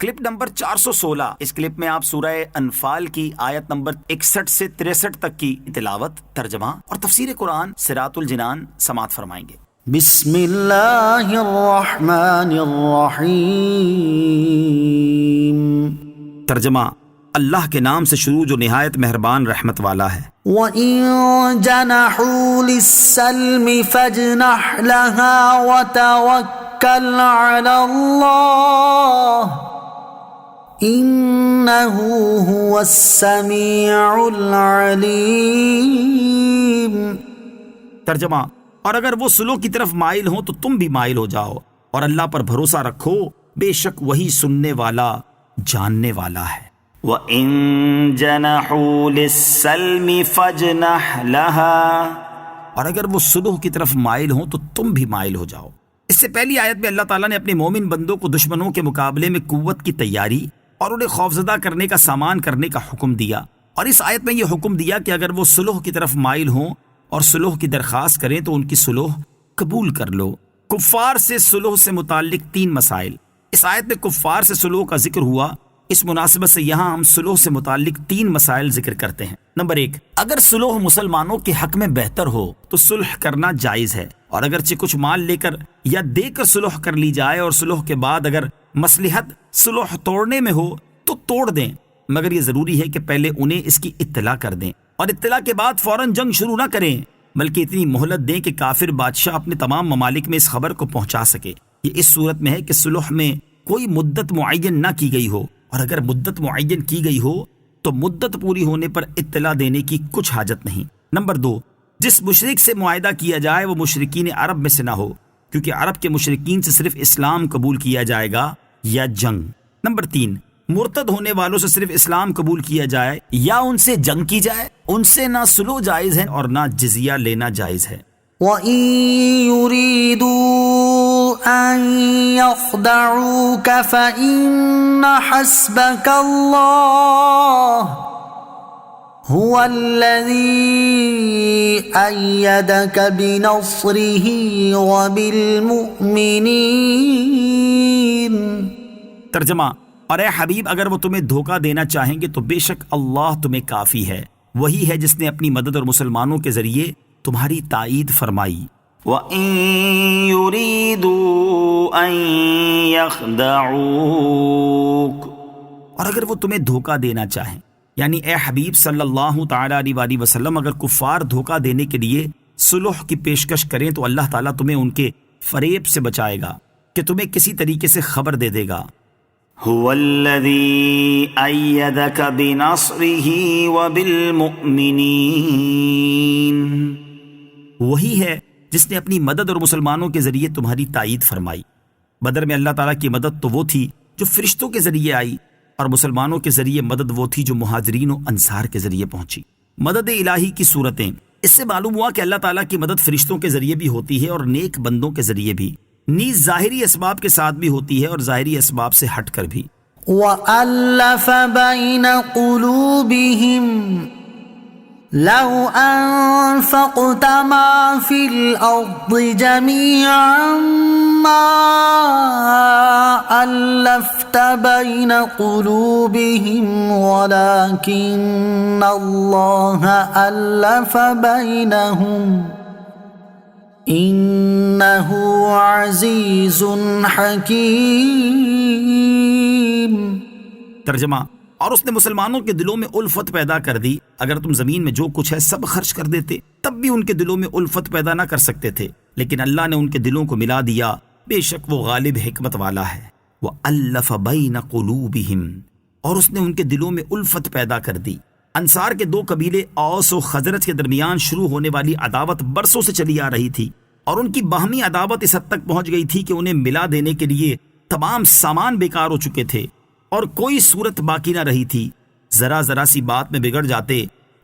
Clip number 416۔ اس clip میں آپ سورہ انفال کی آیت نمبر 61 سے 63 تک کی تلاوت، ترجمہ اور تفسیر قرآن صراط الجنان سماعت فرمائیں گے۔ بسم اللہ الرحمن الرحیم۔ ترجمہ: اللہ کے نام سے شروع جو نہایت مہربان رحمت والا ہے۔ وَإِن جَنَحُوا لِلسَّلْمِ فَاجْنَحْ لَهَا وَتَوَكَّلْ عَلَى اللَّهِ إِنَّهُ هُوَ السَّمِيعُ الْعَلِيمُ۔ ترجمہ: اور اگر وہ صلح کی طرف مائل ہوں تو تم بھی مائل ہو جاؤ، اور اللہ پر بھروسہ رکھو، بے شک وہی سننے والا جاننے والا ہے۔ وَإِن جَنَحُوا لِلسَّلْمِ فَاجْنَحْ لَهَا، اور اگر وہ صلح کی طرف مائل ہوں تو تم بھی مائل ہو جاؤ۔ اس سے پہلی آیت میں اللہ تعالیٰ نے اپنے مومن بندوں کو دشمنوں کے مقابلے میں قوت کی تیاری اور انہیں خوفزدہ کرنے کا سامان کرنے کا حکم دیا، اور اس آیت میں یہ حکم دیا کہ اگر وہ صلح کی طرف مائل ہوں اور صلح کی درخواست کریں تو ان کی صلح قبول کر لو۔ کفار سے صلح سے متعلق 3 مسائل۔ اس آیت میں کفار سے صلح کا ذکر ہوا، اس مناسبت سے یہاں ہم صلح سے متعلق 3 مسائل ذکر کرتے ہیں۔ نمبر 1، اگر صلح مسلمانوں کے حق میں بہتر ہو تو صلح کرنا جائز ہے، اور اگرچہ کچھ مال لے کر یا دے کر صلح کر لی جائے اور صلح کے بعد اگر مصلحت صلح توڑنے میں ہو تو توڑ دیں، مگر یہ ضروری ہے کہ پہلے انہیں اس کی اطلاع کر دیں، اور اطلاع کے بعد فوراً جنگ شروع نہ کریں، بلکہ اتنی مہلت دیں کہ کافر بادشاہ اپنے تمام ممالک میں اس خبر کو پہنچا سکے۔ یہ اس صورت میں ہے کہ صلح میں کوئی مدت معین نہ کی گئی ہو، اور اگر مدت معین کی گئی ہو تو مدت پوری ہونے پر اطلاع دینے کی کچھ حاجت نہیں۔ نمبر 2، جس مشرک سے معاہدہ کیا جائے وہ مشرکین عرب میں سے نہ ہو، کیونکہ عرب کے مشرکین سے صرف اسلام قبول کیا جائے گا یا جنگ۔ نمبر 3، مرتد ہونے والوں سے صرف اسلام قبول کیا جائے یا ان سے جنگ کی جائے، ان سے نہ صلح جائز ہے اور نہ جزیہ لینا جائز ہے۔ وَإِن يُرِيدُوا أَن يَخْدَعُوكَ فَإِنَّ حَسْبَكَ اللَّهُ هُوَ الَّذِي أَيَّدَكَ بِنَصْرِهِ وَبِالْمُؤْمِنِينَ۔ ترجمہ: اور اے حبیب اگر وہ تمہیں دھوکہ دینا چاہیں گے تو بے شک اللہ تمہیں کافی ہے، وہی ہے جس نے اپنی مدد اور مسلمانوں کے ذریعے تمہاری تائید فرمائی۔ وَإِن يُرِيدُوا أَن يَخْدَعُوكَ، اور اگر وہ تمہیں دھوکہ دینا چاہیں، یعنی اے حبیب صلی اللہ تعالیٰ علیہ وسلم اگر کفار دھوکہ دینے کے لیے صلح کی پیشکش کریں تو اللہ تعالیٰ تمہیں ان کے فریب سے بچائے گا کہ تمہیں کسی طریقے سے خبر دے دے گا۔ هو الذی ایدک بنصرہ وبالمؤمنین، وہی ہے جس نے اپنی مدد اور مسلمانوں کے ذریعے تمہاری تائید فرمائی۔ بدر میں اللہ تعالیٰ کی مدد تو وہ تھی جو فرشتوں کے ذریعے آئی، اور مسلمانوں کے ذریعے مدد وہ تھی جو مہاجرین و انصار کے ذریعے پہنچی۔ مدد الہی کی صورتیں، اس سے معلوم ہوا کہ اللہ تعالیٰ کی مدد فرشتوں کے ذریعے بھی ہوتی ہے اور نیک بندوں کے ذریعے بھی، نیز ظاہری اسباب کے ساتھ بھی ہوتی ہے اور ظاہری اسباب سے ہٹ کر بھی۔ وَأَلَّفَ بَيْنَ قُلُوبِهِمْ لَوْ أَنفَقْتَ مَا فِي الْأَرْضِ جَمِيعًا مَا أَلَّفْتَ بَيْنَ قُلُوبِهِمْ وَلَكِنَّ اللَّهَ أَلَّفَ بَيْنَهُمْ انہ عزیز حکیم۔ ترجمہ: اور اس نے مسلمانوں کے دلوں میں الفت پیدا کر دی، اگر تم زمین میں جو کچھ ہے سب خرچ کر دیتے تب بھی ان کے دلوں میں الفت پیدا نہ کر سکتے تھے، لیکن اللہ نے ان کے دلوں کو ملا دیا، بے شک وہ غالب حکمت والا ہے۔ وَأَلَّفَ بَيْنَ قُلُوبِهِمْ، اور اس نے ان کے دلوں میں الفت پیدا کر دی۔ انصار کے 2 قبیلے اوس و خزرج کے درمیان شروع ہونے والی عداوت برسوں سے چلی آ رہی تھی، اور ان کی باہمی عداوت اس حد تک پہنچ گئی تھی کہ انہیں ملا دینے کے لیے تمام سامان بیکار ہو چکے تھے اور کوئی صورت باقی نہ رہی تھی۔ ذرا ذرا سی بات میں بگڑ جاتے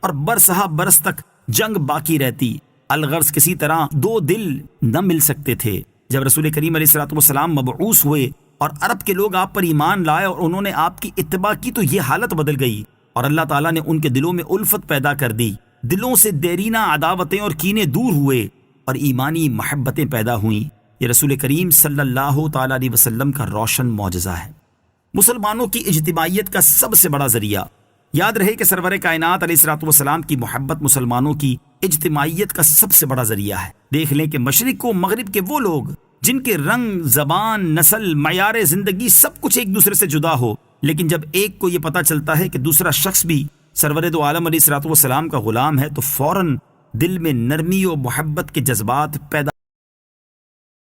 اور برسہ برس تک جنگ باقی رہتی، الغرض کسی طرح 2 دل نہ مل سکتے تھے۔ جب رسول کریم علیہ الصلوۃ والسلام مبعوث ہوئے اور عرب کے لوگ آپ پر ایمان لائے اور انہوں نے آپ کی اتباع کی تو یہ حالت بدل گئی، اور اللہ تعالیٰ نے ان کے دلوں میں الفت پیدا کر دی، دلوں سے دیرینہ عداوتیں اور کینے دور ہوئے اور ایمانی محبتیں پیدا ہوئیں۔ یہ رسول کریم صلی اللہ تعالیٰ علیہ وسلم کا روشن معجزہ ہے۔ مسلمانوں کی اجتماعیت کا سب سے بڑا ذریعہ۔ یاد رہے کہ سرور کائنات علیہ الصلوۃ والسلام کی محبت مسلمانوں کی اجتماعیت کا سب سے بڑا ذریعہ ہے۔ دیکھ لیں کہ مشرق و مغرب کے وہ لوگ جن کے رنگ، زبان، نسل، معیار زندگی سب کچھ ایک دوسرے سے جدا ہو، لیکن جب ایک کو یہ پتا چلتا ہے کہ دوسرا شخص بھی سرور دو عالم علیہ الصلوۃ والسلام کا غلام ہے تو فوراً دل میں نرمی و محبت کے جذبات پیدا